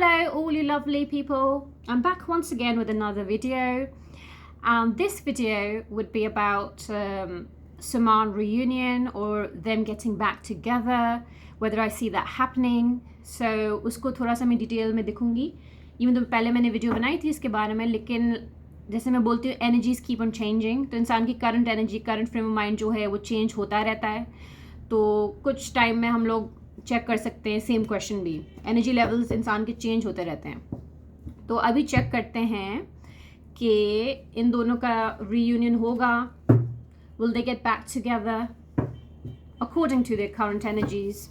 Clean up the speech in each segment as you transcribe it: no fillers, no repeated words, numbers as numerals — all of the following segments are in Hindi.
Hello all you lovely people, I'm back once again with another video. This video would be about Saman reunion or them getting back together, whether I see that happening. So उसको थोड़ा सा मैं डिटेल में दिखूंगी. Even though पहले मैंने वीडियो बनाई थी इसके बारे में, लेकिन जैसे मैं बोलती हूँ एनर्जीज कीप ऑन चेंजिंग, तो इंसान की current energy, current frame of mind जो है वो चेंज होता रहता है. तो कुछ टाइम में हम लोग चेक कर सकते हैं सेम क्वेश्चन भी, एनर्जी लेवल्स इंसान के चेंज होते रहते हैं. तो अभी चेक करते हैं कि इन दोनों का रीयूनियन होगा. Will they get back together according to their current energies.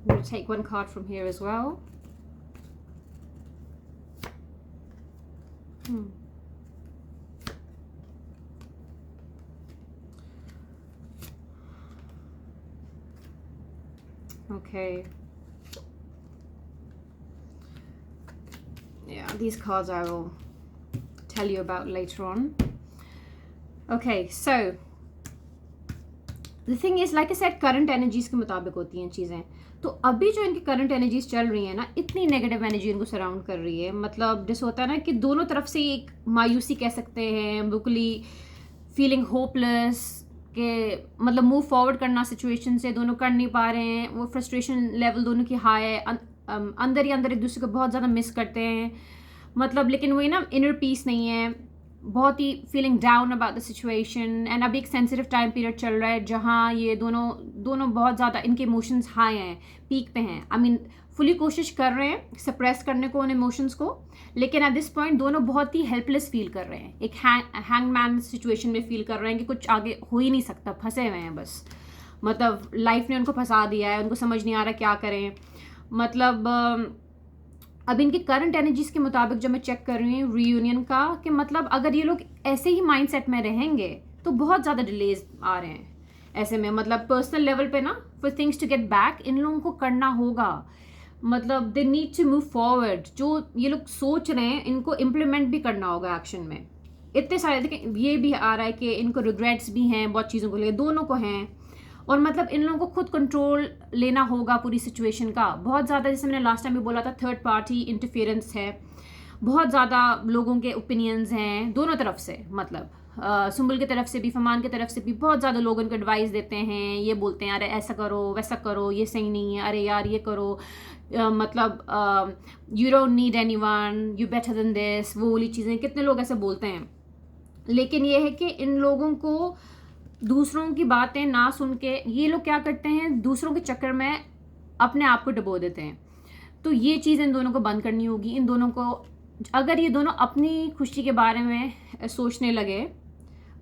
I'm going to take one card from here as well. Okay. Yeah, these cards I will tell you about later on. Okay, so the thing is, like I said, current energies के मुताबिक होती हैं चीज़ें. तो अभी जो इनकी करंट एनर्जीज चल रही है ना, इतनी नेगेटिव एनर्जी इनको सराउंड कर रही है. मतलब जैसे होता है ना कि दोनों तरफ से एक मायूसी कह सकते हैं, बिल्कुल ही फीलिंग होपलेस के मतलब मूव फॉरवर्ड करना सिचुएशन से दोनों कर नहीं पा रहे हैं. वो फ्रस्ट्रेशन लेवल दोनों की हाई है, अंदर ही अंदर एक दूसरे को बहुत ज़्यादा मिस करते हैं. मतलब लेकिन वही ना, इनर पीस नहीं है, बहुत ही feeling down about the situation. And अभी एक सेंसिटिव टाइम पीरियड चल रहा है जहाँ ये दोनों बहुत ज़्यादा इनके इमोशंस हाई हैं, पीक पे हैं. आई मीन फुली कोशिश कर रहे हैं सप्रेस करने को उन इमोशंस को, लेकिन एट दिस पॉइंट दोनों बहुत ही हेल्पलेस फील कर रहे हैं. एक हैंगमैन सिचुएशन में फील कर रहे हैं कि कुछ आगे हो ही नहीं सकता, फंसे हुए हैं बस. मतलब लाइफ ने उनको फंसा दिया है, उनको समझ नहीं आ रहा क्या करें. मतलब अब इनकी करंट एनर्जीज के मुताबिक जो मैं चेक कर रही हूँ रीयूनियन का, कि मतलब अगर ये लोग ऐसे ही माइंडसेट में रहेंगे तो बहुत ज़्यादा डिलेज आ रहे हैं. ऐसे में मतलब पर्सनल लेवल पे ना, for things to get back इन लोगों को करना होगा. मतलब they need to move forward. जो ये लोग सोच रहे हैं इनको इम्प्लीमेंट भी करना होगा एक्शन में. इतने सारे देखिए, ये भी आ रहा है कि इनको रिग्रेट्स भी हैं बहुत चीज़ों को लेकर, दोनों को हैं. और मतलब इन लोगों को खुद कंट्रोल लेना होगा पूरी सिचुएशन का. बहुत ज़्यादा, जैसे मैंने लास्ट टाइम भी बोला था, थर्ड पार्टी इंटरफेरेंस है. बहुत ज़्यादा लोगों के ओपिनियंस हैं दोनों तरफ से. मतलब सुम्बुल की तरफ से भी, फमान की तरफ से भी बहुत ज़्यादा लोग इनको एडवाइस देते हैं. ये बोलते हैं अरे ऐसा करो वैसा करो, ये सही नहीं है, अरे यार ये करो. मतलब you don't need anyone, you better than this, वो वाली चीज़ें कितने लोग ऐसे बोलते हैं. लेकिन ये है कि इन लोगों को दूसरों की बातें ना सुन के ये लोग क्या करते हैं, दूसरों के चक्कर में अपने आप को डुबो देते हैं. तो ये चीज़ इन दोनों को बंद करनी होगी. इन दोनों को, अगर ये दोनों अपनी खुशी के बारे में सोचने लगे,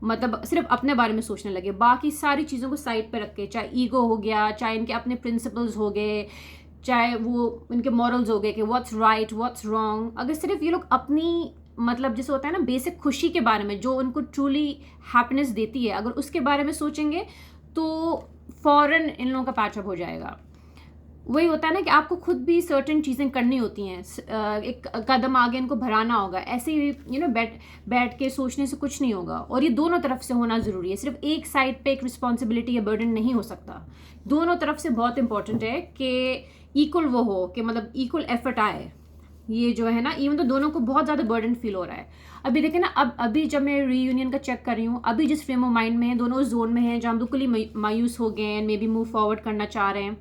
मतलब सिर्फ अपने बारे में सोचने लगे, बाकी सारी चीज़ों को साइड पे रख के, चाहे ईगो हो गया, चाहे इनके अपने प्रिंसिपल्स हो गए, चाहे वो इनके मॉरल्स हो गए कि व्हाट्स राइट व्हाट्स रॉन्ग, अगर सिर्फ ये लोग अपनी मतलब जैसे होता है ना बेसिक खुशी के बारे में जो उनको ट्रूली हैप्पीनेस देती है, अगर उसके बारे में सोचेंगे तो फौरन इन लोगों का पैचअप हो जाएगा. वही होता है ना कि आपको खुद भी सर्टेन चीज़ें करनी होती हैं, एक कदम आगे इनको बढ़ाना होगा. ऐसे ही बैठ के सोचने से कुछ नहीं होगा. और ये दोनों तरफ से होना ज़रूरी है. सिर्फ एक साइड पे एक रिस्पॉन्सिबिलिटी या बर्डन नहीं हो सकता. दोनों तरफ से बहुत इंपॉर्टेंट है कि इक्वल वो हो, कि मतलब इक्वल एफर्ट आए. ये जो है ना, इवन तो दोनों को बहुत ज़्यादा बर्डन फील हो रहा है. अभी देखें ना, अभी जब मैं रीयूनियन का चेक कर रही हूँ, अभी जिस फ्रेम ऑफ माइंड में है, दोनों उस जोन में हैं जहाँ बिल्कुल ही मायूस हो गए हैं, मे बी मूव फॉरवर्ड करना चाह रहे हैं.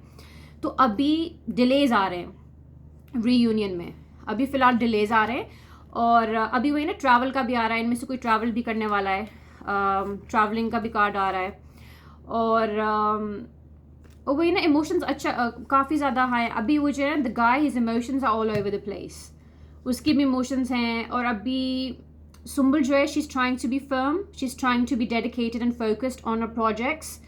तो अभी डिलेज आ रहे हैं रीयूनियन में, अभी फ़िलहाल डिलेज आ रहे हैं. और अभी वही ना, ट्रैवल का भी आ रहा है, इनमें से कोई ट्रैवल भी करने वाला है. ट्रैवलिंग का भी कार्ड आ रहा है. और और वही ना इमोशंस अच्छा काफ़ी ज़्यादा हाई। अभी वो जो है the guy his emotions are all over the place, उसकी भी इमोशंस हैं। और अभी सुम्बुल जो है she is trying to be firm, she is trying to be dedicated and focused on her projects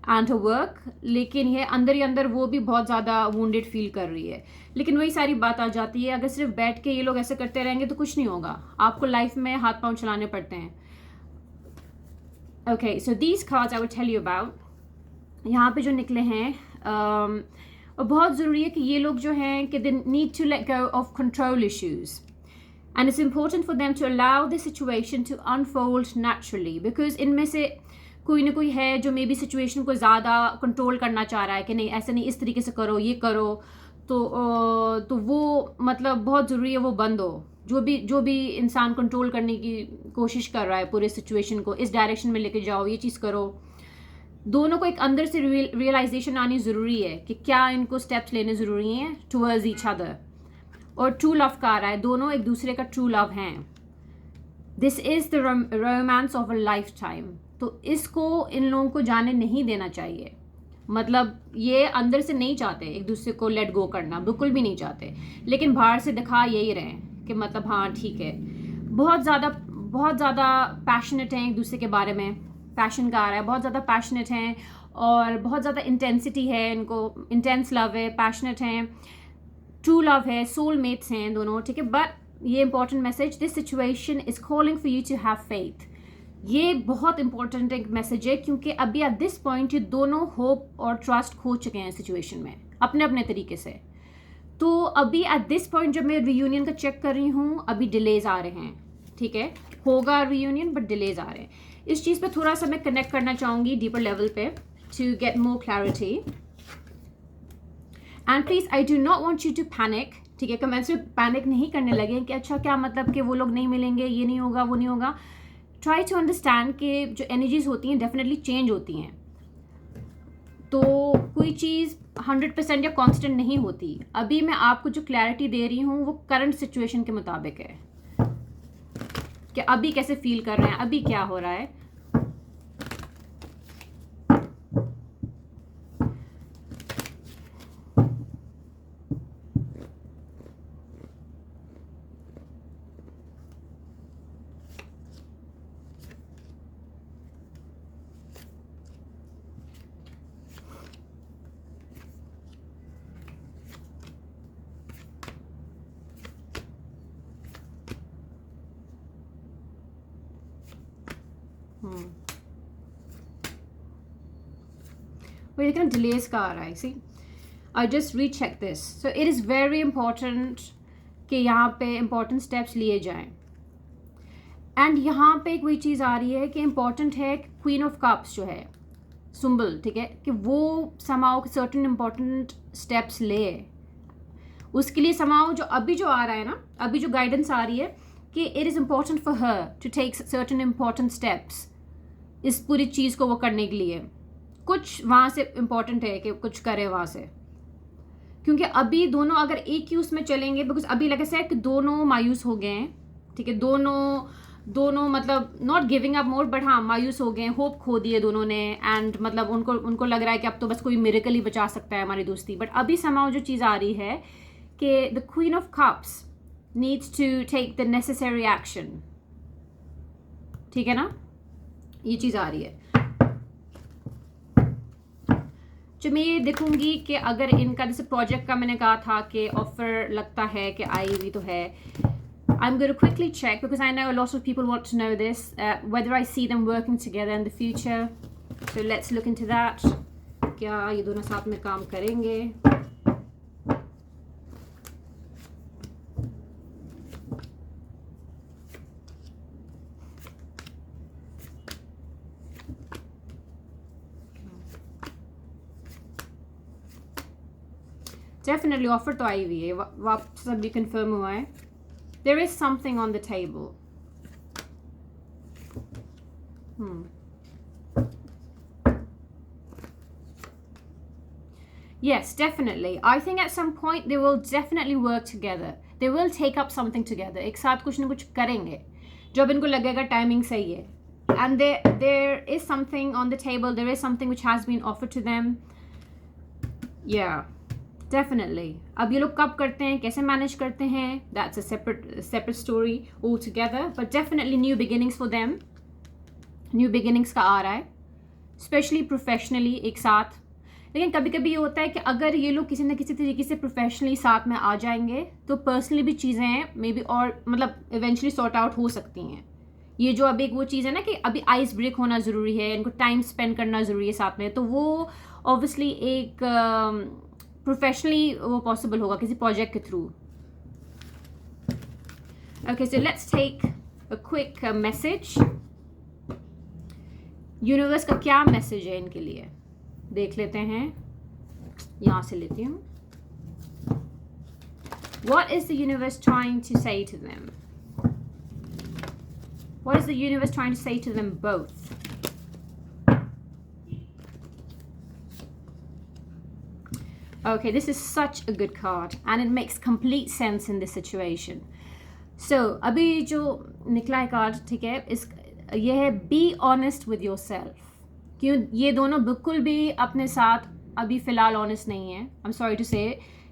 and her work, लेकिन ये अंदर ही अंदर वो भी बहुत ज़्यादा वुंडेड फील कर रही है। लेकिन वही सारी बात आ जाती है, अगर सिर्फ बैठ के ये लोग ऐसे करते रहेंगे तो कुछ नहीं होगा, आपको लाइफ में हाथ पांव चलाने पड़ते हैं। Okay, so these cards I will tell you about, यहाँ पे जो निकले हैं और बहुत ज़रूरी है कि ये लोग जो हैं कि they need to let go of control issues and it's important for them to allow the situation to unfold naturally, because इनमें से कोई ना कोई है जो मे बी सिचुएशन को ज़्यादा कंट्रोल करना चाह रहा है कि नहीं ऐसे नहीं, इस तरीके से करो, ये करो। तो वो मतलब बहुत ज़रूरी है वो बंद हो। जो भी इंसान कंट्रोल करने की कोशिश कर रहा है पूरे सिचुएशन को, इस डायरेक्शन में लेके जाओ, ये चीज़ करो, दोनों को एक अंदर से रियलाइजेशन आनी ज़रूरी है कि क्या इनको स्टेप्स लेने ज़रूरी हैं टुवर्ड्स ईच अदर। और ट्रू लव का आ रहा है, दोनों एक दूसरे का ट्रू लव हैं। This is the romance of a life time. तो इसको इन लोगों को जाने नहीं देना चाहिए, मतलब ये अंदर से नहीं चाहते एक दूसरे को लेट गो करना, बिल्कुल भी नहीं चाहते, लेकिन बाहर से दिखा यही रहे कि मतलब हाँ ठीक है। बहुत ज़्यादा पैशनेट हैं एक दूसरे के बारे में, पैशन का आ रहा है, बहुत ज़्यादा पैशनेट हैं और बहुत ज़्यादा इंटेंसिटी है इनको, इंटेंस लव है, पैशनेट हैं, ट्रू लव है, सोलमेट्स हैं दोनों, ठीक है। बट ये important message, this situation is calling for you to have faith. ये बहुत इंपॉर्टेंट एक मैसेज है क्योंकि अभी एट दिस पॉइंट ये दोनों होप और ट्रस्ट खो चुके हैं सिचुएशन में अपने अपने तरीके से। तो अभी एट दिस पॉइंट जब मैं रियूनियन का चेक कर रही हूँ, अभी डिलेज आ रहे हैं, ठीक है, होगा रियूनियन बट डिलेज आ रहे हैं। इस चीज़ पे थोड़ा सा मैं कनेक्ट करना चाहूँगी डीपर लेवल पे to get more clarity. And please I do not want you to panic, ठीक है, कमेंट्स में पैनिक नहीं करने लगे कि अच्छा क्या मतलब कि वो लोग नहीं मिलेंगे, ये नहीं होगा, वो नहीं होगा। ट्राई टू अंडरस्टैंड कि जो एनर्जीज होती हैं डेफिनेटली चेंज होती हैं, तो कोई चीज़ 100% या कांस्टेंट नहीं होती। अभी मैं आपको जो क्लैरिटी दे रही हूँ वो करंट सिचुएशन के मुताबिक है कि अभी कैसे फील कर रहे हैं, अभी क्या हो रहा है। वही देखना डिलेज का आ रहा है, see I just recheck this. So it is very important कि यहाँ पे इंपॉर्टेंट स्टेप्स लिए जाएं। एंड यहाँ पे एक वही चीज़ आ रही है कि इम्पॉर्टेंट है क्वीन ऑफ कप्स जो है सुम्बल, ठीक है, कि वो समाओ सर्टन इम्पॉर्टेंट स्टेप्स ले। उसके लिए समाओ जो अभी जो आ रहा है ना, अभी जो गाइडेंस आ रही है कि it is important for her to take certain important steps इस पूरी चीज़ को वो करने के लिए। कुछ वहाँ से इम्पॉर्टेंट है कि कुछ करे वहाँ से, क्योंकि अभी दोनों अगर एक ही उसमें चलेंगे, बिकॉज अभी लगे से कि दोनों मायूस हो गए हैं, ठीक है, दोनों मतलब not giving up more but हाँ मायूस हो गए, होप खो दिए दोनों ने। एंड मतलब उनको लग रहा है कि अब तो बस कोई मिरेकल ही बचा सकता है हमारी दोस्ती। बट अभी समाओ जो चीज़ आ रही है कि the queen of cups needs to take the necessary action, ठीक है ना, ये चीज़ आ रही है। जो मैं ये देखूंगी कि अगर इनका जैसे प्रोजेक्ट का मैंने कहा था कि ऑफर लगता है कि आई हुई तो है, I'm going to quickly check because I know a lot of people want to know this, whether I see them working together in the future. So let's look into that. क्या ये दोनों साथ में काम करेंगे? Definitely ऑफर तो आई हुई है, वापस अभी कंफर्म हुआ है। There is something on the table. Yes, definitely. I think at some point they will definitely work together. They will take up something together. एक साथ कुछ न कुछ करेंगे जब इनको लगेगा टाइमिंग सही है। And there is something on the table. There is something which has been offered to them. Yeah, definitely. अब ये लोग कब करते हैं, कैसे मैनेज करते हैं, that's a separate story altogether, but definitely new beginnings for them. New beginnings का आ रहा है, स्पेशली प्रोफेशनली एक साथ. लेकिन कभी कभी ये होता है कि अगर ये लोग किसी न किसी तरीके से प्रोफेशनली साथ में आ जाएंगे तो पर्सनली भी चीज़ें मे बी और मतलब इवेंचुअली सॉर्ट आउट हो सकती हैं. ये जो अब एक वो चीज़ है ना कि अभी आइस ब्रेक होना ज़रूरी है, इनको टाइम स्पेंड करना ज़रूरी है साथ में, तो वो ऑब्वियसली एक प्रोफेशनली वो पॉसिबल होगा किसी प्रोजेक्ट के थ्रू. Okay, so let's take a quick message. Universe का क्या मैसेज है इनके लिए, देख लेते हैं. यहां से लेती हूँ. What is the universe trying to say to them? What is the universe trying to say to them both? Okay, this is such a good card and it makes complete sense in this situation. So, अभी जो निकला है कार्ड, ठीक है, ये है be honest with your self. क्यों ये दोनों बिल्कुल भी अपने साथ अभी फ़िलहाल ऑनेस्ट नहीं है. आई एम सॉरी टू से,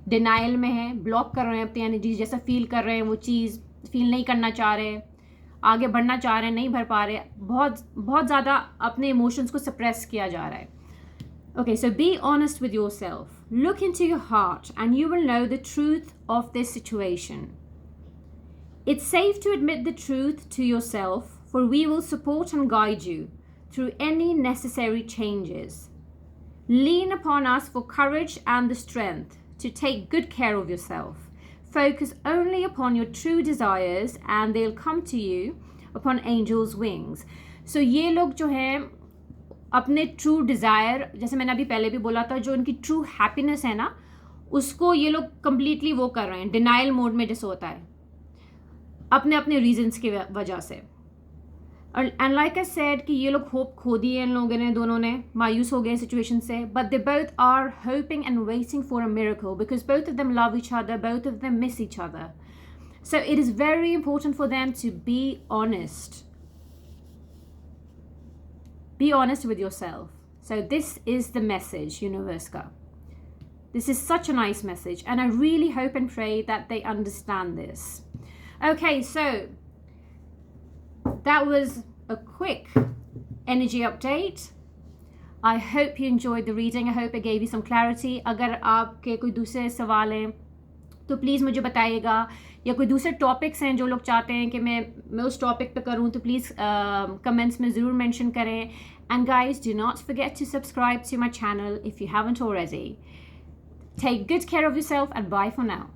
डिनाइल में है, ब्लॉक कर रहे हैं अपनी एनर्जी, जैसा फील कर रहे हैं वो चीज़ फील नहीं करना चाह रहे, आगे बढ़ना चाह रहे हैं, नहीं भर पा रहे, बहुत बहुत ज़्यादा अपने इमोशंस को सप्रेस किया जा रहा है. Okay, so be honest with your self. Look into your heart and you will know the truth of this situation. It's safe to admit the truth to yourself, for we will support and guide you through any necessary changes. Lean upon us for courage and the strength to take good care of yourself. Focus only upon your true desires and they'll come to you upon angels' wings. So ये लोग जो हैं अपने ट्रू डिज़ायर, जैसे मैंने अभी पहले भी बोला था, जो उनकी ट्रू हैप्पीनेस है ना, उसको ये लोग कंप्लीटली वो कर रहे हैं, डिनाइल मोड में जैसे होता है, अपने अपने रीजंस की वजह से. एंड लाइक आई सेड कि ये लोग होप खो दिए इन लोगों ने, दोनों ने मायूस हो गए सिचुएशन से. But they both are hoping and waiting for a miracle because both of them love each other, both of them miss each other. So it is very important for them to be honest. Be honest with yourself. So this is the message, universe ka. This is such a nice message and I really hope and pray that they understand this. Okay, so that was a quick energy update. I hope you enjoyed the reading. I hope it gave you some clarity. अगर आपके कोई दूसरे सवाल हैं तो प्लीज़ मुझे बताइएगा, या कोई दूसरे टॉपिक्स हैं जो लोग चाहते हैं कि मैं उस टॉपिक पे करूं तो प्लीज़ कमेंट्स में ज़रूर मेंशन करें. And guys, do not forget to subscribe to my channel if you haven't already. Take good care of yourself and bye for now.